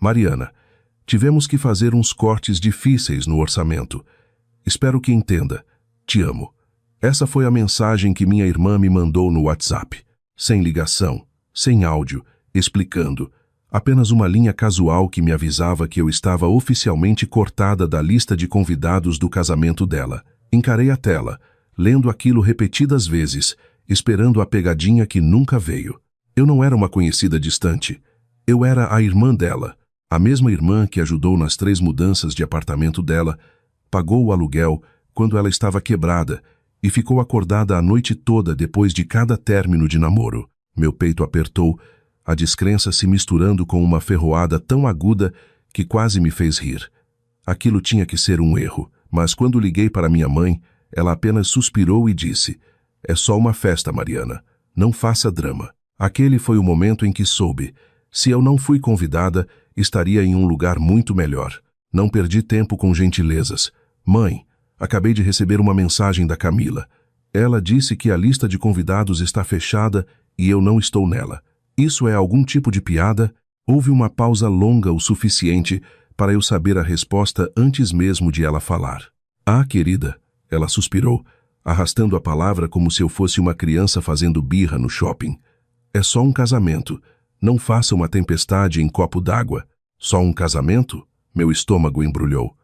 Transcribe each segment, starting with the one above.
Mariana, tivemos que fazer uns cortes difíceis no orçamento. Espero que entenda. Te amo. Essa foi a mensagem que minha irmã me mandou no WhatsApp. Sem ligação, sem áudio, explicando. Apenas uma linha casual que me avisava que eu estava oficialmente cortada da lista de convidados do casamento dela. Encarei a tela, lendo aquilo repetidas vezes, esperando a pegadinha que nunca veio. Eu não era uma conhecida distante. Eu era a irmã dela, a mesma irmã que ajudou nas 3 mudanças de apartamento dela, pagou o aluguel quando ela estava quebrada e ficou acordada a noite toda depois de cada término de namoro. Meu peito apertou, a descrença se misturando com uma ferroada tão aguda que quase me fez rir. Aquilo tinha que ser um erro, mas quando liguei para minha mãe, ela apenas suspirou e disse: "É só uma festa, Mariana. Não faça drama." Aquele foi o momento em que soube. Se eu não fui convidada, estaria em um lugar muito melhor. Não perdi tempo com gentilezas. "Mãe, acabei de receber uma mensagem da Camila. Ela disse que a lista de convidados está fechada e eu não estou nela. Isso é algum tipo de piada?" Houve uma pausa longa o suficiente para eu saber a resposta antes mesmo de ela falar. "Ah, querida," ela suspirou, arrastando a palavra como se eu fosse uma criança fazendo birra no shopping. "É só um casamento. Não faça uma tempestade em copo d'água." "Só um casamento?" Meu estômago embrulhou.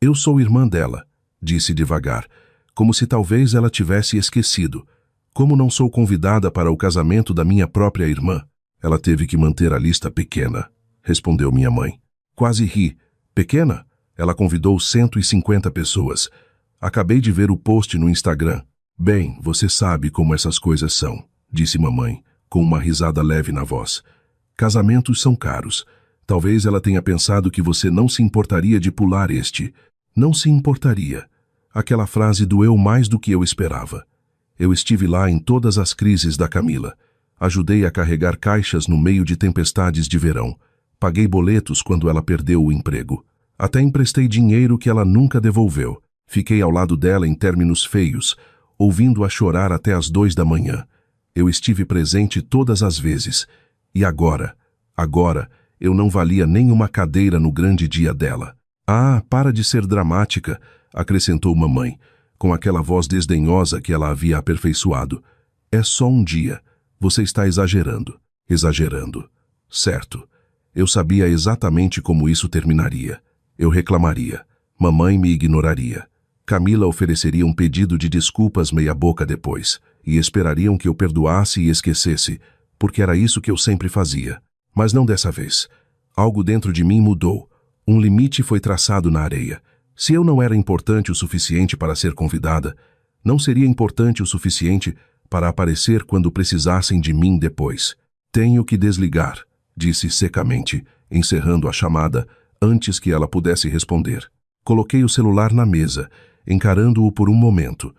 "Eu sou irmã dela," disse devagar, como se talvez ela tivesse esquecido. "Como não sou convidada para o casamento da minha própria irmã?" "Ela teve que manter a lista pequena," respondeu minha mãe. Quase ri. "Pequena? Ela convidou 150 pessoas. Acabei de ver o post no Instagram." "Bem, você sabe como essas coisas são," disse mamãe, com uma risada leve na voz. "Casamentos são caros. Talvez ela tenha pensado que você não se importaria de pular este." Não se importaria. Aquela frase doeu mais do que eu esperava. Eu estive lá em todas as crises da Camila. Ajudei a carregar caixas no meio de tempestades de verão. Paguei boletos quando ela perdeu o emprego. Até emprestei dinheiro que ela nunca devolveu. Fiquei ao lado dela em términos feios, ouvindo-a chorar até as 2 da manhã. Eu estive presente todas as vezes. E agora, eu não valia nem uma cadeira no grande dia dela. "Ah, para de ser dramática", acrescentou mamãe, com aquela voz desdenhosa que ela havia aperfeiçoado. "É só um dia. Você está exagerando." Exagerando. Certo. Eu sabia exatamente como isso terminaria. Eu reclamaria. Mamãe me ignoraria. Camila ofereceria um pedido de desculpas meia-boca depois, e esperariam que eu perdoasse e esquecesse, porque era isso que eu sempre fazia. Mas não dessa vez. Algo dentro de mim mudou. Um limite foi traçado na areia. Se eu não era importante o suficiente para ser convidada, não seria importante o suficiente para aparecer quando precisassem de mim depois. "Tenho que desligar", disse secamente, encerrando a chamada antes que ela pudesse responder. Coloquei o celular na mesa, encarando-o por um momento.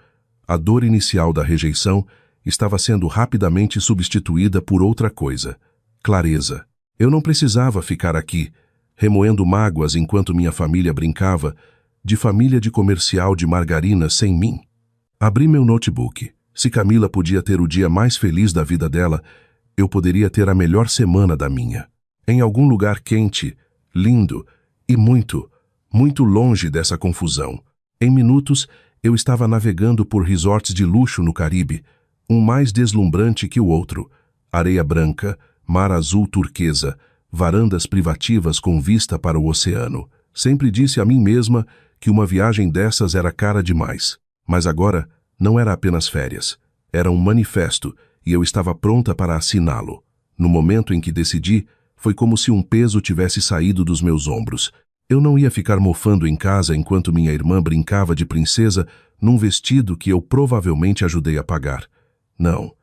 A dor inicial da rejeição estava sendo rapidamente substituída por outra coisa: clareza. Eu não precisava ficar aqui, remoendo mágoas enquanto minha família brincava de família de comercial de margarina sem mim. Abri meu notebook. Se Camila podia ter o dia mais feliz da vida dela, eu poderia ter a melhor semana da minha. Em algum lugar quente, lindo e muito, muito longe dessa confusão. Em minutos, eu estava navegando por resorts de luxo no Caribe, um mais deslumbrante que o outro. Areia branca, mar azul turquesa, varandas privativas com vista para o oceano. Sempre disse a mim mesma que uma viagem dessas era cara demais. Mas agora, não era apenas férias. Era um manifesto e eu estava pronta para assiná-lo. No momento em que decidi, foi como se um peso tivesse saído dos meus ombros. Eu não ia ficar mofando em casa enquanto minha irmã brincava de princesa num vestido que eu provavelmente ajudei a pagar. Não.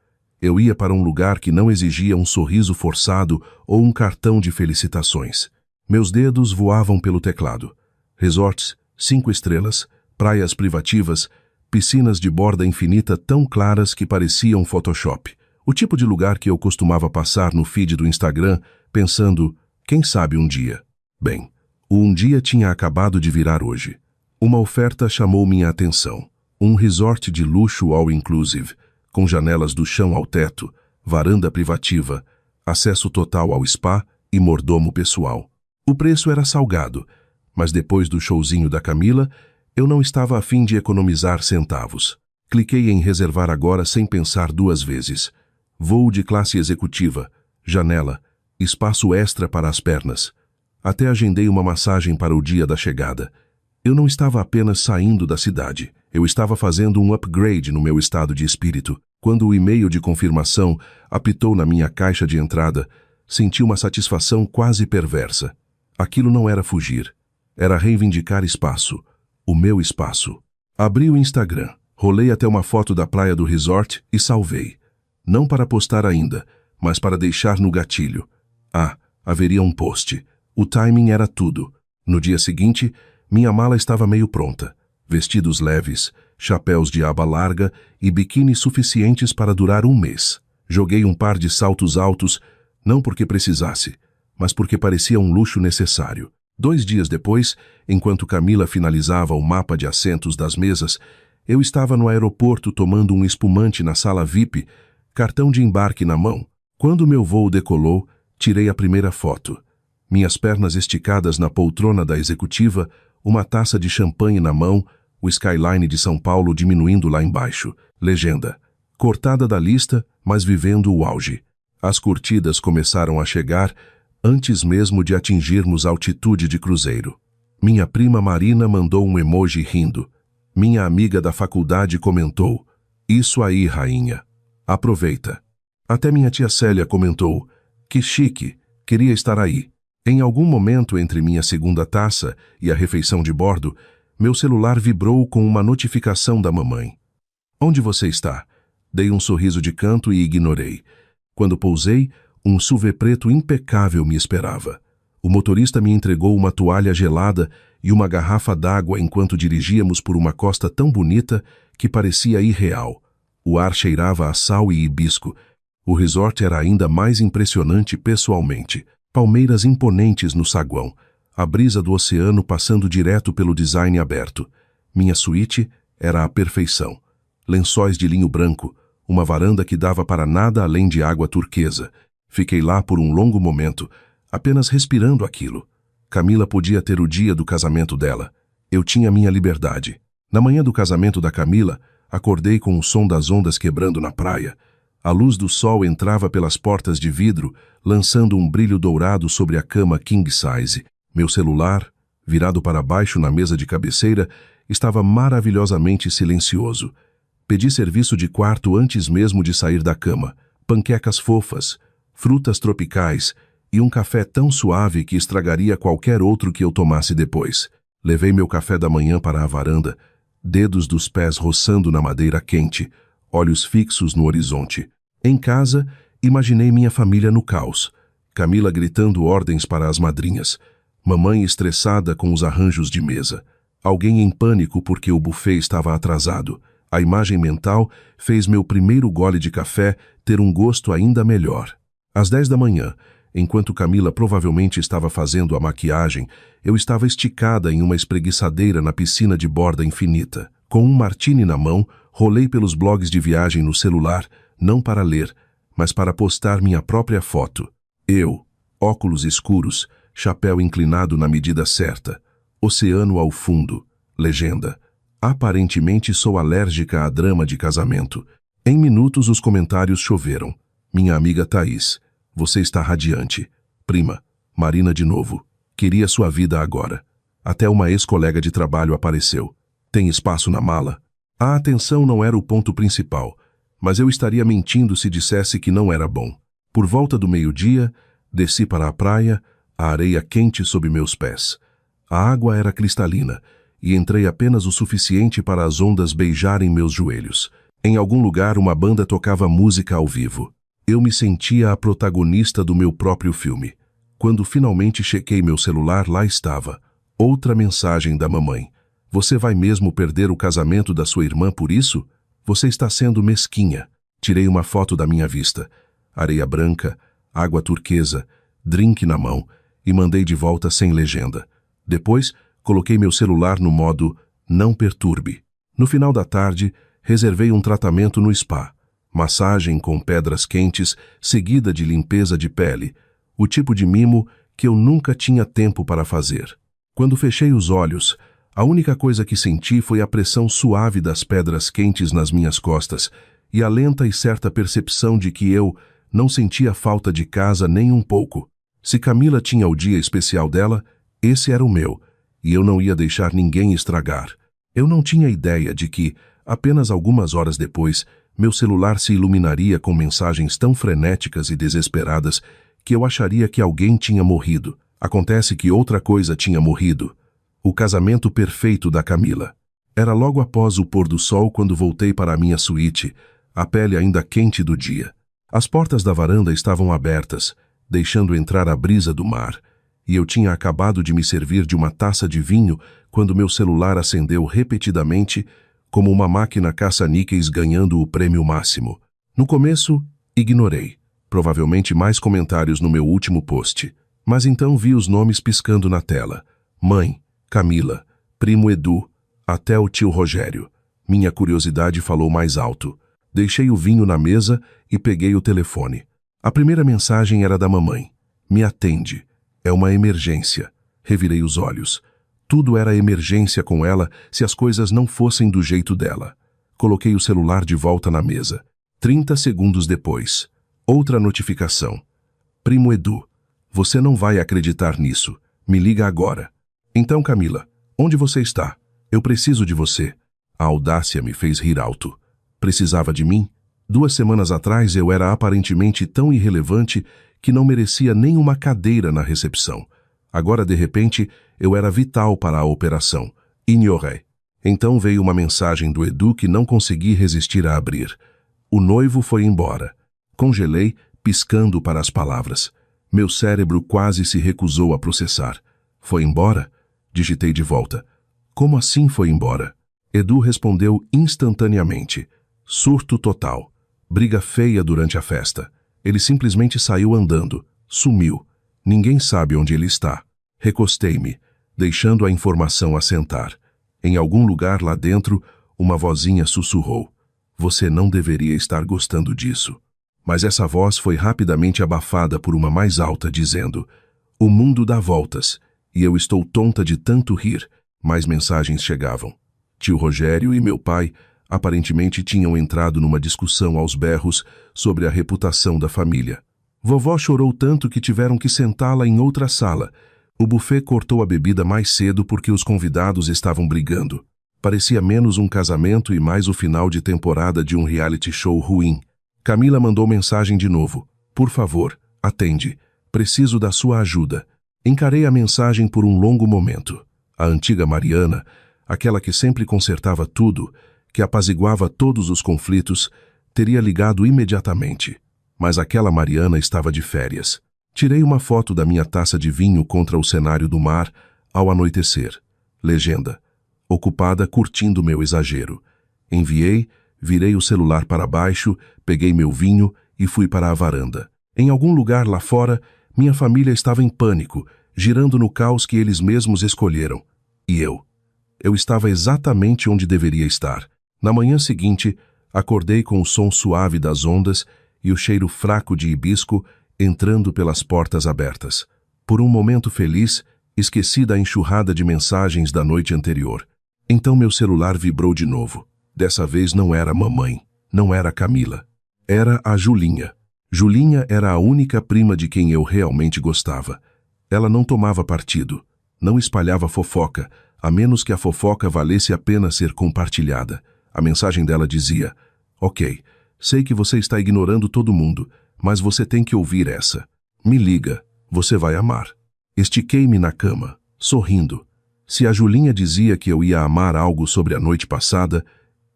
Eu ia para um lugar que não exigia um sorriso forçado ou um cartão de felicitações. Meus dedos voavam pelo teclado. Resorts, 5 estrelas, praias privativas, piscinas de borda infinita tão claras que pareciam Photoshop. O tipo de lugar que eu costumava passar no feed do Instagram, pensando, quem sabe um dia. Bem, o um dia tinha acabado de virar hoje. Uma oferta chamou minha atenção. Um resort de luxo all-inclusive, com janelas do chão ao teto, varanda privativa, acesso total ao spa e mordomo pessoal. O preço era salgado, mas depois do showzinho da Camila, eu não estava a fim de economizar centavos. Cliquei em reservar agora sem pensar duas vezes. Voo de classe executiva, janela, espaço extra para as pernas. Até agendei uma massagem para o dia da chegada. Eu não estava apenas saindo da cidade, eu estava fazendo um upgrade no meu estado de espírito. Quando o e-mail de confirmação apitou na minha caixa de entrada, senti uma satisfação quase perversa. Aquilo não era fugir, era reivindicar espaço, o meu espaço. Abri o Instagram, rolei até uma foto da praia do resort e salvei. Não para postar ainda, mas para deixar no gatilho. Haveria um post. O timing era tudo. No dia seguinte, minha mala estava meio pronta. Vestidos leves, chapéus de aba larga e biquíni suficientes para durar um mês. Joguei um par de saltos altos, não porque precisasse, mas porque parecia um luxo necessário. 2 dias depois, enquanto Camila finalizava o mapa de assentos das mesas, eu estava no aeroporto tomando um espumante na sala VIP, cartão de embarque na mão. Quando meu voo decolou, tirei a primeira foto. Minhas pernas esticadas na poltrona da executiva, uma taça de champanhe na mão, o skyline de São Paulo diminuindo lá embaixo. Legenda: cortada da lista, mas vivendo o auge. As curtidas começaram a chegar antes mesmo de atingirmos a altitude de cruzeiro. Minha prima Marina mandou um emoji rindo. Minha amiga da faculdade comentou: "Isso aí, rainha. Aproveita." Até minha tia Célia comentou: "Que chique, queria estar aí." Em algum momento entre minha segunda taça e a refeição de bordo, meu celular vibrou com uma notificação da mamãe. "Onde você está?" Dei um sorriso de canto e ignorei. Quando pousei, um SUV preto impecável me esperava. O motorista me entregou uma toalha gelada e uma garrafa d'água enquanto dirigíamos por uma costa tão bonita que parecia irreal. O ar cheirava a sal e hibisco. O resort era ainda mais impressionante pessoalmente. Palmeiras imponentes no saguão, a brisa do oceano passando direto pelo design aberto. Minha suíte era a perfeição. Lençóis de linho branco, uma varanda que dava para nada além de água turquesa. Fiquei lá por um longo momento, apenas respirando aquilo. Camila podia ter o dia do casamento dela. Eu tinha minha liberdade. Na manhã do casamento da Camila, acordei com o som das ondas quebrando na praia. A luz do sol entrava pelas portas de vidro, lançando um brilho dourado sobre a cama king size. Meu celular, virado para baixo na mesa de cabeceira, estava maravilhosamente silencioso. Pedi serviço de quarto antes mesmo de sair da cama. Panquecas fofas, frutas tropicais e um café tão suave que estragaria qualquer outro que eu tomasse depois. Levei meu café da manhã para a varanda, dedos dos pés roçando na madeira quente, olhos fixos no horizonte. Em casa, imaginei minha família no caos. Camila gritando ordens para as madrinhas. Mamãe estressada com os arranjos de mesa. Alguém em pânico porque o buffet estava atrasado. A imagem mental fez meu primeiro gole de café ter um gosto ainda melhor. Às 10 da manhã, enquanto Camila provavelmente estava fazendo a maquiagem, eu estava esticada em uma espreguiçadeira na piscina de borda infinita. Com um martini na mão, rolei pelos blogs de viagem no celular, não para ler, mas para postar minha própria foto. Eu, óculos escuros, chapéu inclinado na medida certa, oceano ao fundo, legenda: aparentemente sou alérgica a drama de casamento. Em minutos os comentários choveram. Minha amiga Thaís: você está radiante. Prima, Marina de novo. Queria sua vida agora. Até uma ex-colega de trabalho apareceu. Tem espaço na mala? A atenção não era o ponto principal, mas eu estaria mentindo se dissesse que não era bom. Por volta do meio-dia, desci para a praia, a areia quente sob meus pés. A água era cristalina, e entrei apenas o suficiente para as ondas beijarem meus joelhos. Em algum lugar uma banda tocava música ao vivo. Eu me sentia a protagonista do meu próprio filme. Quando finalmente chequei meu celular, lá estava. Outra mensagem da mamãe. Você vai mesmo perder o casamento da sua irmã por isso? Você está sendo mesquinha. Tirei uma foto da minha vista. Areia branca, água turquesa, drink na mão, e mandei de volta sem legenda. Depois, coloquei meu celular no modo não perturbe. No final da tarde, reservei um tratamento no spa. Massagem com pedras quentes, seguida de limpeza de pele. O tipo de mimo que eu nunca tinha tempo para fazer. Quando fechei os olhos, a única coisa que senti foi a pressão suave das pedras quentes nas minhas costas e a lenta e certa percepção de que eu não sentia falta de casa nem um pouco. Se Camila tinha o dia especial dela, esse era o meu, e eu não ia deixar ninguém estragar. Eu não tinha ideia de que, apenas algumas horas depois, meu celular se iluminaria com mensagens tão frenéticas e desesperadas que eu acharia que alguém tinha morrido. Acontece que outra coisa tinha morrido. O casamento perfeito da Camila. Era logo após o pôr do sol quando voltei para a minha suíte, a pele ainda quente do dia. As portas da varanda estavam abertas, deixando entrar a brisa do mar, e eu tinha acabado de me servir de uma taça de vinho quando meu celular acendeu repetidamente, como uma máquina caça-níqueis ganhando o prêmio máximo. No começo, ignorei. Provavelmente mais comentários no meu último post. Mas então vi os nomes piscando na tela. Mãe, Camila, primo Edu, até o tio Rogério. Minha curiosidade falou mais alto. Deixei o vinho na mesa e peguei o telefone. A primeira mensagem era da mamãe. Me atende. É uma emergência. Revirei os olhos. Tudo era emergência com ela se as coisas não fossem do jeito dela. Coloquei o celular de volta na mesa. 30 segundos depois. Outra notificação. Primo Edu, você não vai acreditar nisso. Me liga agora. Então, Camila, onde você está? Eu preciso de você. A audácia me fez rir alto. Precisava de mim? 2 semanas atrás eu era aparentemente tão irrelevante que não merecia nem uma cadeira na recepção. Agora, de repente, eu era vital para a operação. Ignorei. Então veio uma mensagem do Edu que não consegui resistir a abrir. O noivo foi embora. Congelei, piscando para as palavras. Meu cérebro quase se recusou a processar. Foi embora? Digitei de volta. Como assim foi embora? Edu respondeu instantaneamente. Surto total. Briga feia durante a festa. Ele simplesmente saiu andando. Sumiu. Ninguém sabe onde ele está. Recostei-me, deixando a informação assentar. Em algum lugar lá dentro, uma vozinha sussurrou. Você não deveria estar gostando disso. Mas essa voz foi rapidamente abafada por uma mais alta, dizendo: o mundo dá voltas, e eu estou tonta de tanto rir. Mais mensagens chegavam. Tio Rogério e meu pai aparentemente tinham entrado numa discussão aos berros sobre a reputação da família. Vovó chorou tanto que tiveram que sentá-la em outra sala. O buffet cortou a bebida mais cedo porque os convidados estavam brigando. Parecia menos um casamento e mais o final de temporada de um reality show ruim. Camila mandou mensagem de novo. Por favor, atende. Preciso da sua ajuda. Encarei a mensagem por um longo momento. A antiga Mariana, aquela que sempre consertava tudo, que apaziguava todos os conflitos, teria ligado imediatamente. Mas aquela Mariana estava de férias. Tirei uma foto da minha taça de vinho contra o cenário do mar ao anoitecer. Legenda. Ocupada curtindo meu exagero. Enviei, virei o celular para baixo, peguei meu vinho e fui para a varanda. Em algum lugar lá fora, minha família estava em pânico, girando no caos que eles mesmos escolheram. E eu? Eu estava exatamente onde deveria estar. Na manhã seguinte, acordei com o som suave das ondas e o cheiro fraco de hibisco entrando pelas portas abertas. Por um momento feliz, esqueci da enxurrada de mensagens da noite anterior. Então meu celular vibrou de novo. Dessa vez não era a mamãe, não era a Camila. Era a Julinha. Julinha era a única prima de quem eu realmente gostava. Ela não tomava partido, não espalhava fofoca, a menos que a fofoca valesse a pena ser compartilhada. A mensagem dela dizia: ok, sei que você está ignorando todo mundo, mas você tem que ouvir essa. Me liga, você vai amar. Estiquei-me na cama, sorrindo. Se a Julinha dizia que eu ia amar algo sobre a noite passada,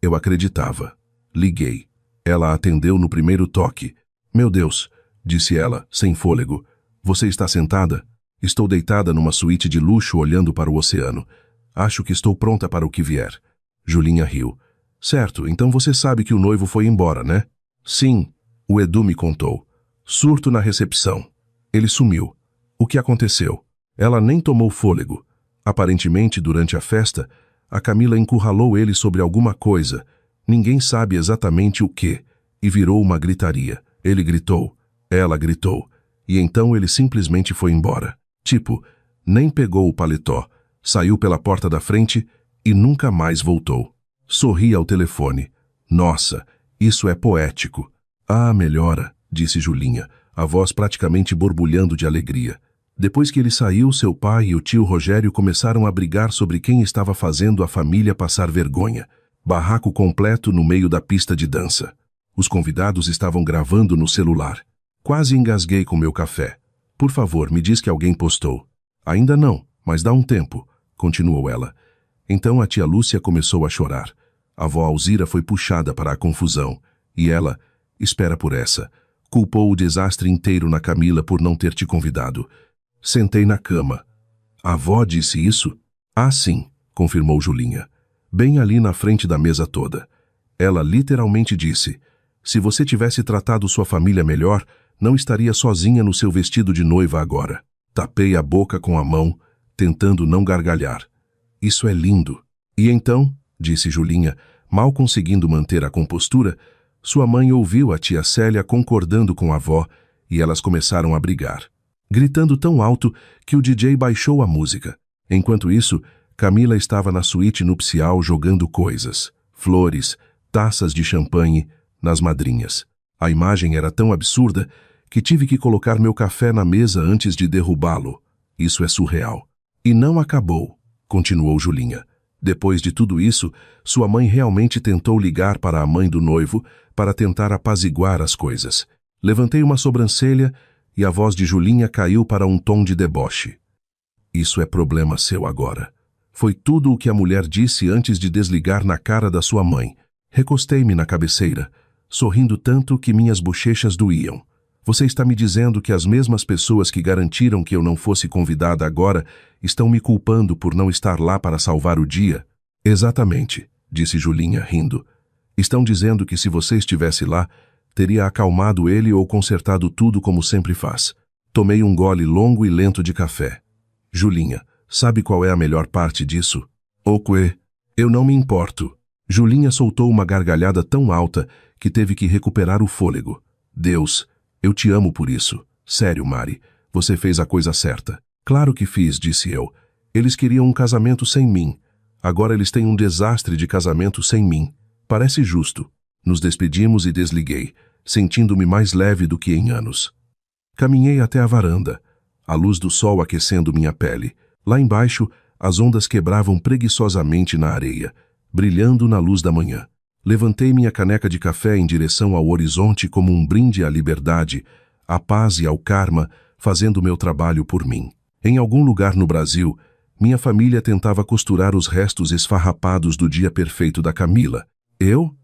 eu acreditava. Liguei. Ela atendeu no primeiro toque. Meu Deus, disse ela, sem fôlego. Você está sentada? Estou deitada numa suíte de luxo olhando para o oceano. Acho que estou pronta para o que vier. Julinha riu. Certo, então você sabe que o noivo foi embora, né? Sim, o Edu me contou. Surto na recepção. Ele sumiu. O que aconteceu? Ela nem tomou fôlego. Aparentemente, durante a festa, a Camila encurralou ele sobre alguma coisa. Ninguém sabe exatamente o que, e virou uma gritaria. Ele gritou. Ela gritou. E então ele simplesmente foi embora. Tipo, nem pegou o paletó, saiu pela porta da frente e nunca mais voltou. Sorri ao telefone. Nossa, isso é poético. Ah, melhora, disse Julinha, a voz praticamente borbulhando de alegria. Depois que ele saiu, seu pai e o tio Rogério começaram a brigar sobre quem estava fazendo a família passar vergonha. Barraco completo no meio da pista de dança. Os convidados estavam gravando no celular. Quase engasguei com meu café. Por favor, me diz que alguém postou. Ainda não, mas dá um tempo, continuou ela. Então a tia Lúcia começou a chorar. A avó Alzira foi puxada para a confusão. E ela, espera por essa, culpou o desastre inteiro na Camila por não ter te convidado. Sentei na cama. A avó disse isso? Ah, sim, confirmou Julinha. Bem ali na frente da mesa toda. Ela literalmente disse, se você tivesse tratado sua família melhor, não estaria sozinha no seu vestido de noiva agora. Tapei a boca com a mão, tentando não gargalhar. Isso é lindo. E então, disse Julinha, mal conseguindo manter a compostura, sua mãe ouviu a tia Célia concordando com a avó e elas começaram a brigar, gritando tão alto que o DJ baixou a música. Enquanto isso, Camila estava na suíte nupcial jogando coisas, flores, taças de champanhe, nas madrinhas. A imagem era tão absurda que tive que colocar meu café na mesa antes de derrubá-lo. Isso é surreal. E não acabou, continuou Julinha. Depois de tudo isso, sua mãe realmente tentou ligar para a mãe do noivo para tentar apaziguar as coisas. Levantei uma sobrancelha e a voz de Julinha caiu para um tom de deboche. Isso é problema seu agora. Foi tudo o que a mulher disse antes de desligar na cara da sua mãe. Recostei-me na cabeceira, sorrindo tanto que minhas bochechas doíam. Você está me dizendo que as mesmas pessoas que garantiram que eu não fosse convidada agora estão me culpando por não estar lá para salvar o dia? Exatamente, disse Julinha, rindo. Estão dizendo que se você estivesse lá, teria acalmado ele ou consertado tudo como sempre faz. Tomei um gole longo e lento de café. Julinha, sabe qual é a melhor parte disso? O quê? Eu não me importo. Julinha soltou uma gargalhada tão alta que teve que recuperar o fôlego. Deus, eu te amo por isso. Sério, Mari, você fez a coisa certa. Claro que fiz, disse eu. Eles queriam um casamento sem mim. Agora eles têm um desastre de casamento sem mim. Parece justo. Nos despedimos e desliguei, sentindo-me mais leve do que em anos. Caminhei até a varanda, a luz do sol aquecendo minha pele. Lá embaixo, as ondas quebravam preguiçosamente na areia, brilhando na luz da manhã. Levantei minha caneca de café em direção ao horizonte como um brinde à liberdade, à paz e ao karma, fazendo meu trabalho por mim. Em algum lugar no Brasil, minha família tentava costurar os restos esfarrapados do dia perfeito da Camila. Eu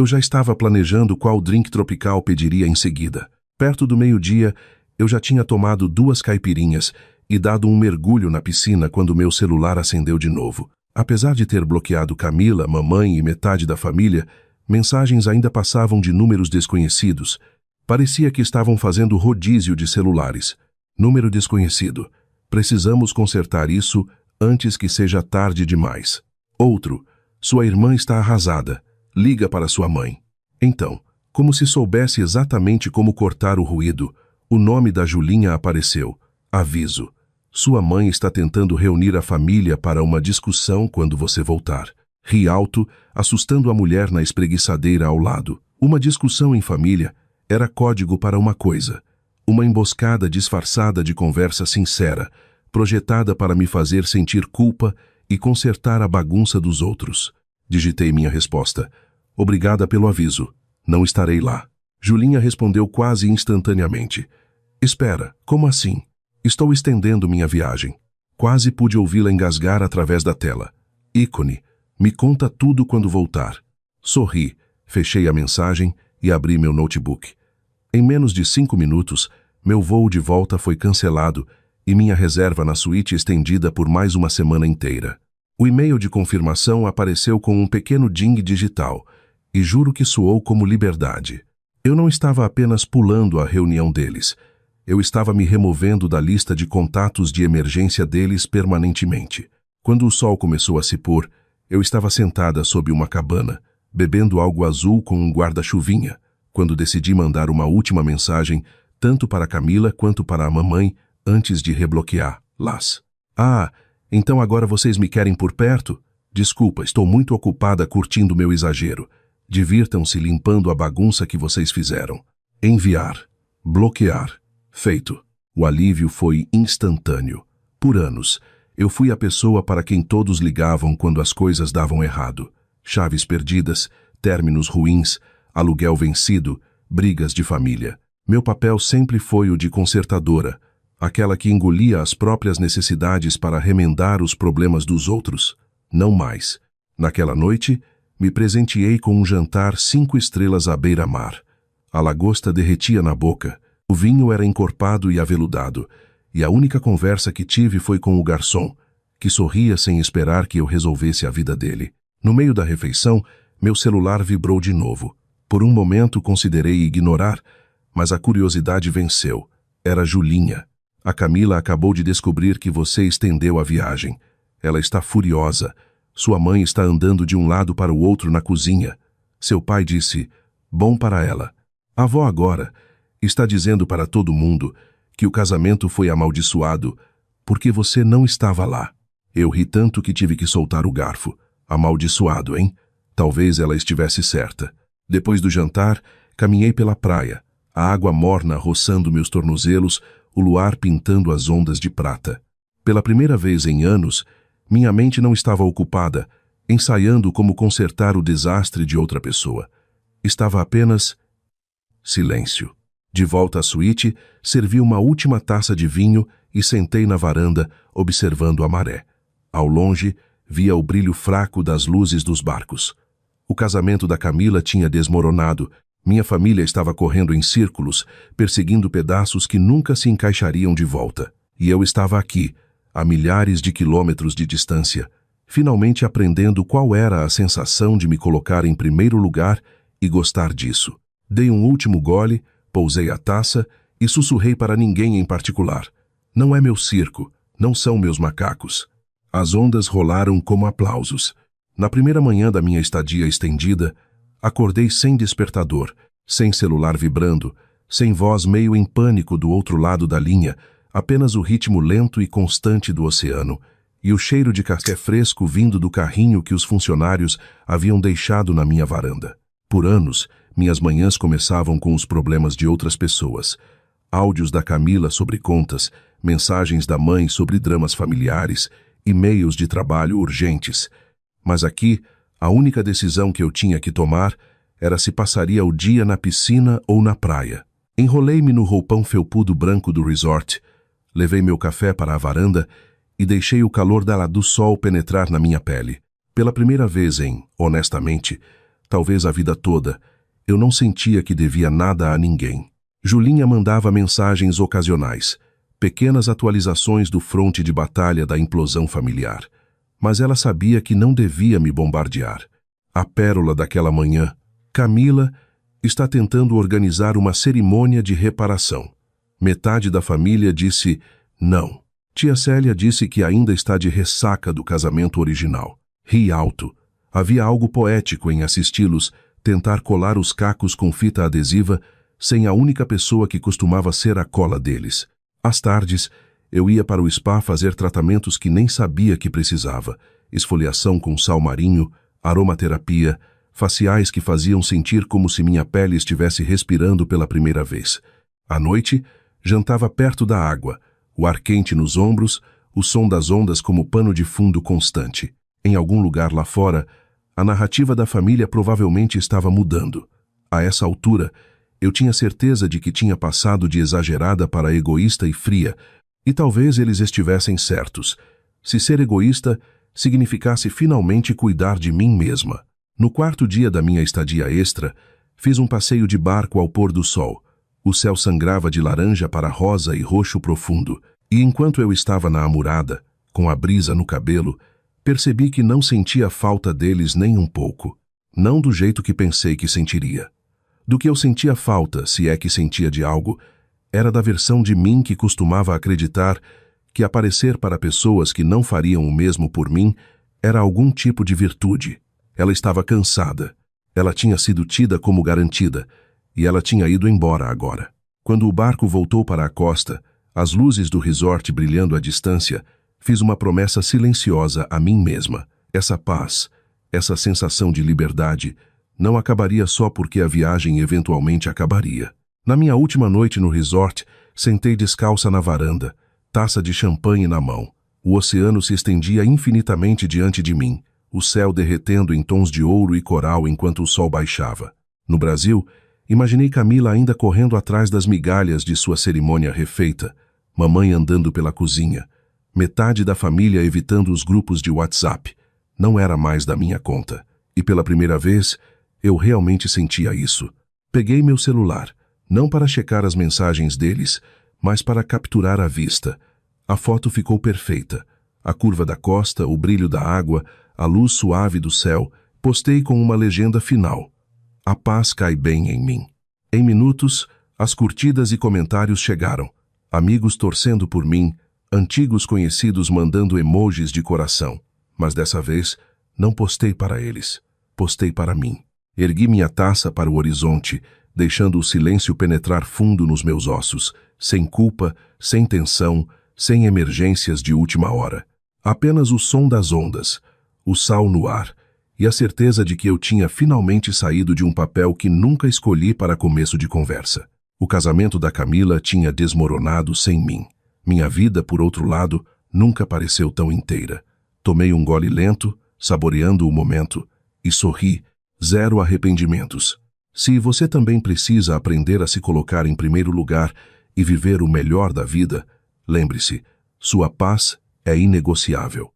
já estava planejando qual drink tropical pediria em seguida. Perto do meio-dia, eu já tinha tomado 2 caipirinhas e dado um mergulho na piscina quando meu celular acendeu de novo. Apesar de ter bloqueado Camila, mamãe e metade da família, mensagens ainda passavam de números desconhecidos. Parecia que estavam fazendo rodízio de celulares. Número desconhecido. Precisamos consertar isso antes que seja tarde demais. Outro. Sua irmã está arrasada. Liga para sua mãe. Então, como se soubesse exatamente como cortar o ruído, o nome da Julinha apareceu. Aviso. Sua mãe está tentando reunir a família para uma discussão quando você voltar. Ri alto, assustando a mulher na espreguiçadeira ao lado. Uma discussão em família era código para uma coisa. Uma emboscada disfarçada de conversa sincera, projetada para me fazer sentir culpa e consertar a bagunça dos outros. Digitei minha resposta. Obrigada pelo aviso. Não estarei lá. Julinha respondeu quase instantaneamente. Espera, como assim? Estou estendendo minha viagem. Quase pude ouvi-la engasgar através da tela. Ícone, me conta tudo quando voltar. Sorri, fechei a mensagem e abri meu notebook. Em menos de 5 minutos, meu voo de volta foi cancelado e minha reserva na suíte estendida por mais uma semana inteira. O e-mail de confirmação apareceu com um pequeno ding digital e juro que soou como liberdade. Eu não estava apenas pulando a reunião deles. Eu estava me removendo da lista de contatos de emergência deles permanentemente. Quando o sol começou a se pôr, eu estava sentada sob uma cabana, bebendo algo azul com um guarda-chuvinha, quando decidi mandar uma última mensagem, tanto para Camila quanto para a mamãe, antes de rebloquear. Las. Ah, então agora vocês me querem por perto? Desculpa, estou muito ocupada curtindo meu exagero. Divirtam-se limpando a bagunça que vocês fizeram. Enviar. Bloquear. Feito. O alívio foi instantâneo. Por anos, eu fui a pessoa para quem todos ligavam quando as coisas davam errado. Chaves perdidas, términos ruins, aluguel vencido, brigas de família. Meu papel sempre foi o de consertadora, aquela que engolia as próprias necessidades para remendar os problemas dos outros. Não mais. Naquela noite, me presenteei com um jantar 5 estrelas à beira-mar. A lagosta derretia na boca, o vinho era encorpado e aveludado, e a única conversa que tive foi com o garçom, que sorria sem esperar que eu resolvesse a vida dele. No meio da refeição, meu celular vibrou de novo. Por um momento considerei ignorar, mas a curiosidade venceu. Era Julinha. A Camila acabou de descobrir que você estendeu a viagem. Ela está furiosa. Sua mãe está andando de um lado para o outro na cozinha. Seu pai disse, bom para ela. A avó agora está dizendo para todo mundo que o casamento foi amaldiçoado porque você não estava lá. Eu ri tanto que tive que soltar o garfo. Amaldiçoado, hein? Talvez ela estivesse certa. Depois do jantar, caminhei pela praia, a água morna roçando meus tornozelos, o luar pintando as ondas de prata. Pela primeira vez em anos, minha mente não estava ocupada, ensaiando como consertar o desastre de outra pessoa. Estava apenas silêncio. De volta à suíte, servi uma última taça de vinho e sentei na varanda, observando a maré. Ao longe, via o brilho fraco das luzes dos barcos. O casamento da Camila tinha desmoronado. Minha família estava correndo em círculos, perseguindo pedaços que nunca se encaixariam de volta. E eu estava aqui, a milhares de quilômetros de distância, finalmente aprendendo qual era a sensação de me colocar em primeiro lugar e gostar disso. Dei um último gole, pousei a taça e sussurrei para ninguém em particular. Não é meu circo, não são meus macacos. As ondas rolaram como aplausos. Na primeira manhã da minha estadia estendida, acordei sem despertador, sem celular vibrando, sem voz meio em pânico do outro lado da linha, apenas o ritmo lento e constante do oceano, e o cheiro de café fresco vindo do carrinho que os funcionários haviam deixado na minha varanda. Por anos, minhas manhãs começavam com os problemas de outras pessoas. Áudios da Camila sobre contas, mensagens da mãe sobre dramas familiares, e-mails de trabalho urgentes. Mas aqui, a única decisão que eu tinha que tomar era se passaria o dia na piscina ou na praia. Enrolei-me no roupão felpudo branco do resort, levei meu café para a varanda e deixei o calor do sol penetrar na minha pele. Pela primeira vez honestamente, talvez a vida toda, eu não sentia que devia nada a ninguém. Julinha mandava mensagens ocasionais, pequenas atualizações do fronte de batalha da implosão familiar. Mas ela sabia que não devia me bombardear. A pérola daquela manhã, Camila, está tentando organizar uma cerimônia de reparação. Metade da família disse não. Tia Célia disse que ainda está de ressaca do casamento original. Ri alto. Havia algo poético em assisti-los tentar colar os cacos com fita adesiva sem a única pessoa que costumava ser a cola deles. Às tardes, eu ia para o spa fazer tratamentos que nem sabia que precisava. Esfoliação com sal marinho, aromaterapia, faciais que faziam sentir como se minha pele estivesse respirando pela primeira vez. À noite, jantava perto da água, o ar quente nos ombros, o som das ondas como pano de fundo constante. Em algum lugar lá fora, a narrativa da família provavelmente estava mudando. A essa altura, eu tinha certeza de que tinha passado de exagerada para egoísta e fria, e talvez eles estivessem certos, se ser egoísta significasse finalmente cuidar de mim mesma. No quarto dia da minha estadia extra, fiz um passeio de barco ao pôr do sol. O céu sangrava de laranja para rosa e roxo profundo, e enquanto eu estava na amurada, com a brisa no cabelo, percebi que não sentia falta deles nem um pouco. Não do jeito que pensei que sentiria. Do que eu sentia falta, se é que sentia de algo, era da versão de mim que costumava acreditar que aparecer para pessoas que não fariam o mesmo por mim era algum tipo de virtude. Ela estava cansada. Ela tinha sido tida como garantida, e ela tinha ido embora agora. Quando o barco voltou para a costa, As luzes do resort brilhando à distância, fiz uma promessa silenciosa a mim mesma. Essa paz, essa sensação de liberdade, não acabaria só porque a viagem eventualmente acabaria. Na minha última noite no resort, sentei descalça na varanda, taça de champanhe na mão. O oceano se estendia infinitamente diante de mim, o céu derretendo em tons de ouro e coral enquanto o sol baixava. No Brasil, imaginei Camila ainda correndo atrás das migalhas de sua cerimônia refeita, mamãe andando pela cozinha, metade da família evitando os grupos de WhatsApp. Não era mais da minha conta. E pela primeira vez, eu realmente sentia isso. Peguei meu celular, não para checar as mensagens deles, mas para capturar a vista. A foto ficou perfeita. A curva da costa, o brilho da água, a luz suave do céu. Postei com uma legenda final. A paz cai bem em mim. Em minutos, as curtidas e comentários chegaram. Amigos torcendo por mim, antigos conhecidos mandando emojis de coração. Mas dessa vez, não postei para eles. Postei para mim. Ergui minha taça para o horizonte, deixando o silêncio penetrar fundo nos meus ossos, sem culpa, sem tensão, sem emergências de última hora. Apenas o som das ondas, o sal no ar e a certeza de que eu tinha finalmente saído de um papel que nunca escolhi para começo de conversa. O casamento da Camila tinha desmoronado sem mim. Minha vida, por outro lado, nunca pareceu tão inteira. Tomei um gole lento, saboreando o momento, e sorri, zero arrependimentos. Se você também precisa aprender a se colocar em primeiro lugar e viver o melhor da vida, lembre-se, sua paz é inegociável.